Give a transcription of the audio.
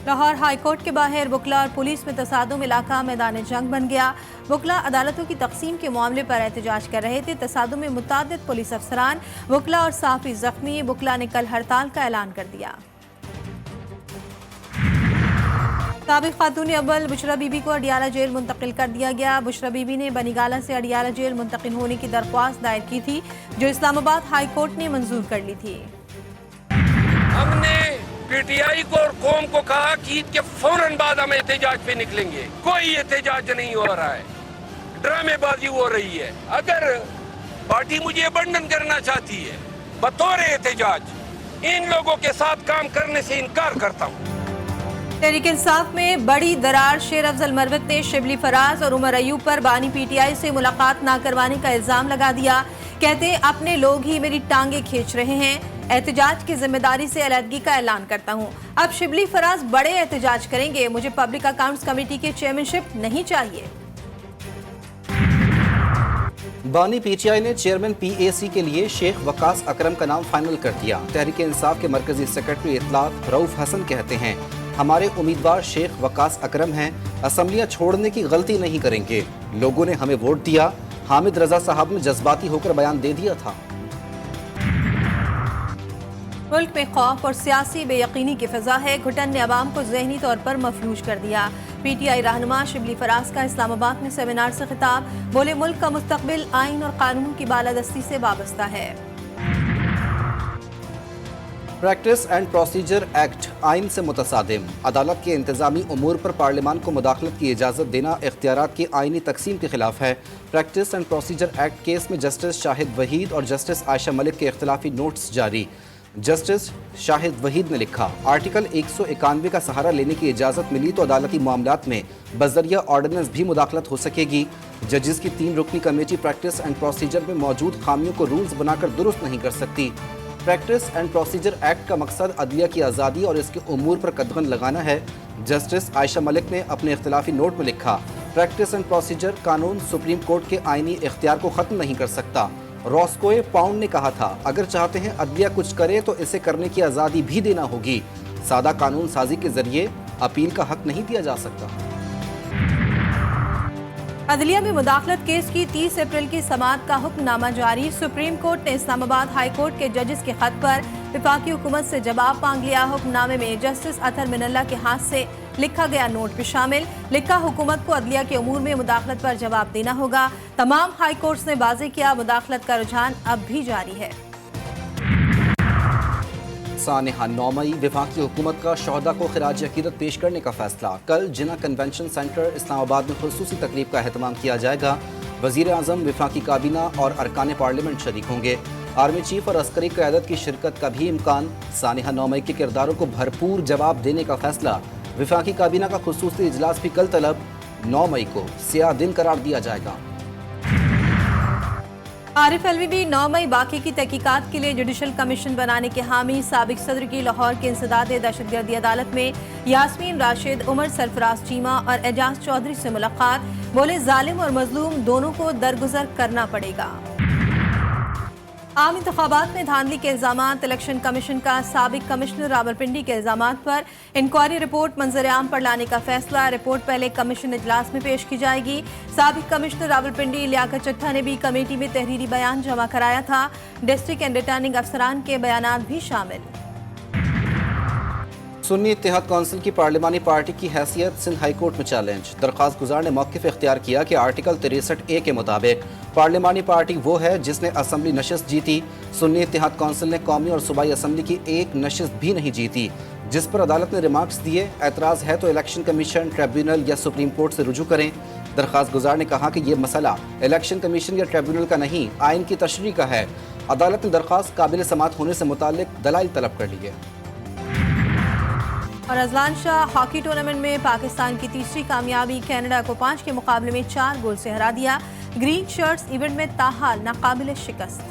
Lahore high court के बाहर वकला और पुलिस में तसादुम, इलाका मैदान जंग बन गया। वकला अदालतों की तकसीम के मामले पर एहतजाज कर रहे थे। तसादुम में मुतादिद पुलिस अफसरान, वकला और साफी जख्मी। वकला ने कल हड़ताल का ऐलान कर दिया। साबिक खातून अव्वल बुशरा बीबी को अडियाला जेल मुंतकिल कर दिया गया। बुशरा बीबी ने बनीगाला से अडियाला जेल मुंतकिल होने की दरख्वास्त दायर की थी, जो इस्लामाबाद हाई कोर्ट ने मंजूर कर ली थी। हमने पीटीआई को और कौम को कहा कि ईद के फौरन बाद हम एहतजाज पे निकलेंगे। कोई एहतजाज नहीं हो रहा है, ड्रामेबाजी हो रही है। अगर पार्टी मुझे अबंडन करना चाहती है बतौर एहतजाज, इन लोगों के साथ काम करने से इनकार करता हूँ। तहरीक इंसाफ में बड़ी दरार। शेर अफजल मरवत ने शिबली फराज और उमर अयूब पर बानी पीटीआई से मुलाकात न करवाने का इल्जाम लगा दिया। कहते अपने लोग ही मेरी टांगे खींच रहे हैं। एहतजाज की जिम्मेदारी से अलहदगी का ऐलान करता हूं। अब शिबली फराज बड़े एहतजाज करेंगे। मुझे पब्लिक अकाउंट्स कमेटी की चेयरमैनशिप नहीं चाहिए। बानी पीटीआई ने चेयरमैन पीएसी के लिए शेख वकास अकरम का नाम फाइनल कर दिया। तहरीक इंसाफ के मरकजी सेक्रेटरी इत्तलात रऊफ हसन कहते हैं, हमारे उम्मीदवार शेख वकास अकरम हैं। असम्बलियां छोड़ने की गलती नहीं करेंगे। लोगों ने हमें वोट दिया। हामिद रजा साहब ने जज्बाती होकर बयान दे दिया था। मुल्क में खौफ और सियासी बेयकीनी की फिजा है। घुटन ने अवाम को जहनी तौर पर मफलूज कर दिया। पीटीआई रहनुमा शिबली फराज का इस्लामाबाद में सेमिनार से खिताब। बोले, मुल्क का मुस्तकबिल आइन और कानून की बालादस्ती से वाबस्ता है। प्रैक्टिस एंड प्रोसीजर एक्ट आइन से मुतसादिम। अदालत के इंतजामी उमूर पर पार्लियामान को मुदाखलत की इजाज़त देना इख्तियारात की आइनी तकसीम के खिलाफ है। Practice and procedure act case में जस्टिस शाहिद वहीद और जस्टिस आयशा मलिक के इख्तिलाफी नोट्स जारी। जस्टिस शाहिद वहीद ने लिखा, आर्टिकल 191 का सहारा लेने की इजाज़त मिली तो अदालती मामलात में बजरिया ऑर्डिनेंस भी मुदाखलत हो सकेगी। जजेस की 3 रुकनी कमेटी प्रैक्टिस एंड प्रोसीजर में मौजूद खामियों को रूल्स बनाकर दुरुस्त नहीं कर सकती। प्रैक्टिस एंड प्रोसीजर एक्ट का मकसद अदलिया की आज़ादी और इसके उमूर पर कदगन लगाना है। जस्टिस आयशा मलिक ने अपने इख्तिलाफी नोट में लिखा, प्रैक्टिस एंड प्रोसीजर कानून सुप्रीम कोर्ट के आइनी इख्तियार को ख़त्म नहीं कर सकता। रॉस्कोए पाउंड ने कहा था, अगर चाहते हैं अदलिया कुछ करे तो इसे करने की आज़ादी भी देना होगी। सादा कानून साजी के जरिए अपील का हक नहीं दिया जा सकता। अदलिया में मुदाखलत केस की 30 अप्रैल की समाअत का हुक्मनामा जारी। सुप्रीम कोर्ट ने इस्लामाबाद हाई कोर्ट के जजेस के खत पर विफाकी हुकूमत से जवाब मांग लिया। हुक्मनामे में जस्टिस अतर मिनल्ला के हाथ से लिखा गया नोट भी शामिल। लिखा, हुकूमत को अदलिया के उमूर में मुदाखलत पर जवाब देना होगा। तमाम हाई कोर्ट्स ने वाज़ेह किया, मुदाखलत का रुझान अब भी जारी है। सानेहा 9 मई वफाकी हुकूमत का शोहदा को खिराज अकीदत पेश करने का फैसला। कल जिना कन्वेंशन सेंटर इस्लामाबाद में खुसूसी तकरीब का एहतमाम किया जाएगा। वज़ीर आज़म, वफाकी काबीना और अरकान पार्लियामेंट शरीक होंगे। आर्मी चीफ और अस्करी क़यादत की शिरकत का भी इम्कान। सानेहा 9 मई के किरदारों को भरपूर जवाब देने का फैसला। वफाकी काबीना का खुसूसी इजलास भी कल तलब। 9 मई को सियाह दिन करार दिया जाएगा। आरिफ अलवी भी 9 मई बाकी की तहकीकात के लिए जुडिशल कमीशन बनाने के हामी। साबिक सदर की लाहौर के इंसदाद दहशतगर्दी अदालत में यास्मीन राशिद, उमर सरफराज चीमा और एजाज चौधरी से मुलाकात। बोले, जालिम और मजलूम दोनों को दरगुजर करना पड़ेगा। आम इंतखाबात में धांधली के इल्जामात। इलेक्शन कमीशन का साबिक कमिश्नर रावलपिंडी के इल्जामात पर इंक्वायरी रिपोर्ट मंजर-ए-आम पर लाने का फैसला। रिपोर्ट पहले कमीशन इजलास में पेश की जाएगी। साबिक कमिश्नर रावलपिंडी लियाकत चट्टा ने भी कमेटी में तहरीरी बयान जमा कराया था। डिस्ट्रिक्ट एंड रिटर्निंग अफसरान के बयानात भी शामिल। सुन्नी इत्तेहाद कौंसिल की पार्लिमानी पार्टी की हैसियत सिंध हाई कोर्ट में चैलेंज। दरख्वास्त गुजार ने मौक़िफ़ इख्तियार किया कि आर्टिकल 63A के मुताबिक पार्लिमानी पार्टी वो है जिसने असम्बली नशिस्त जीती। सुन्नी इत्तेहाद कौंसिल ने कौमी और सूबाई असम्बली की एक नशिस्त भी नहीं जीती, जिस पर अदालत ने रिमार्क्स दिए। एतराज़ है तो इलेक्शन कमीशन, ट्रिब्यूनल या सुप्रीम कोर्ट से रुजू करें। दरख्वास्त गुजार ने कहा कि ये मसला इलेक्शन कमीशन या ट्रिब्यूनल का नहीं, आइन की तशरीह का है। अदालत ने दरख्वास्त काबिल समाअत होने से मुताल्लिक दलाइल तलब कर लिए। और अजलान शाह हॉकी टूर्नामेंट में पाकिस्तान की तीसरी कामयाबी। कनाडा को 5 के मुकाबले में 4 गोल से हरा दिया। ग्रीन शर्ट्स इवेंट में ताहाल नाकाबिल शिकस्त।